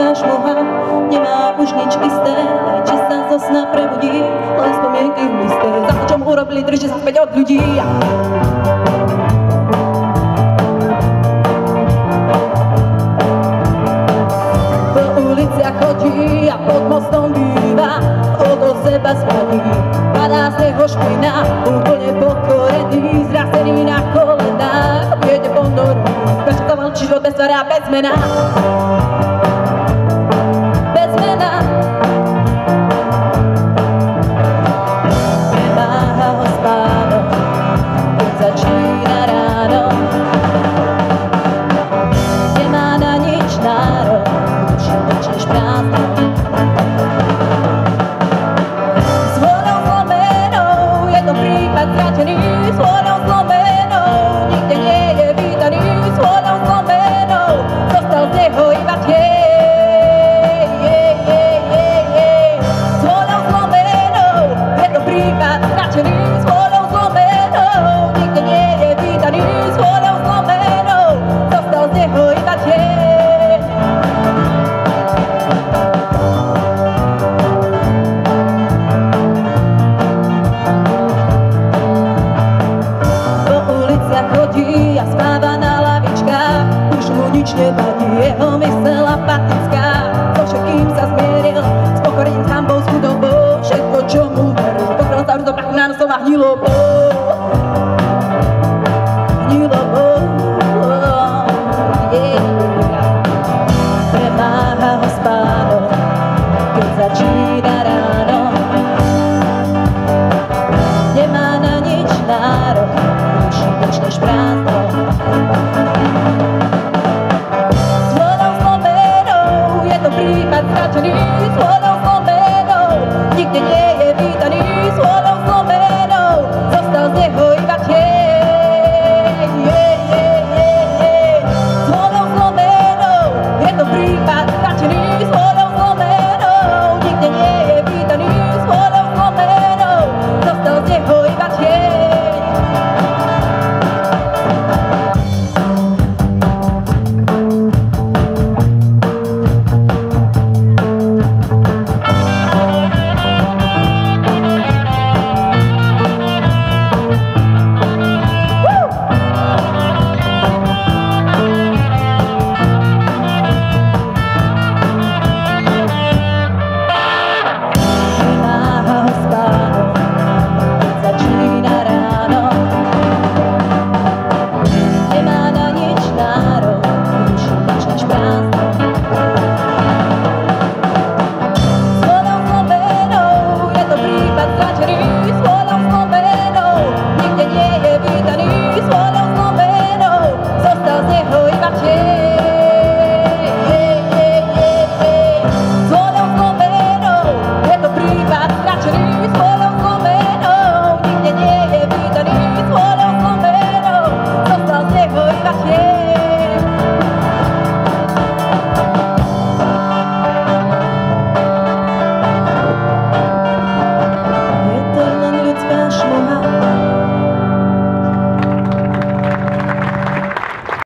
taká šmoha, nemá už nič isté, či sa zo sna prebudí, len spomienky v liste. Za to, čo mu urobili, drží sa späť od ľudí. Po uliciach chodí a pod mostom býva, okolo seba spadí, padá z neho špina, úplne pokorený, zrastený na kolenách, jede po noru, prečotoval život bez tvare a bez mena. Bez mena. Premáha ho spánok, keď začína ráno, nemá na nič nárok, duši nočneš prázdno. S vôľou zlomenou je to prípad zratený, s vôľou zlomenou nikde nie je vítaný, s vôľou zlomenou zostal z neho iba tieň. S vôľou zlomenou je to prípad zratený, s vôľou zlomenou nikde nie je vítaný, s vôľou zlomenou zostal z neho iba tieň. Chodí a spáva na lavičkách, už mu nič nevadí, jeho mysel apatická. So všetkým sa zmieril, s pokorením, s hanbou, s chudobou, všetko, čo mu veril, pokrol sa už do prachu nánosov a hnilobou. Hnilobou, premáha ho spánok, keď začína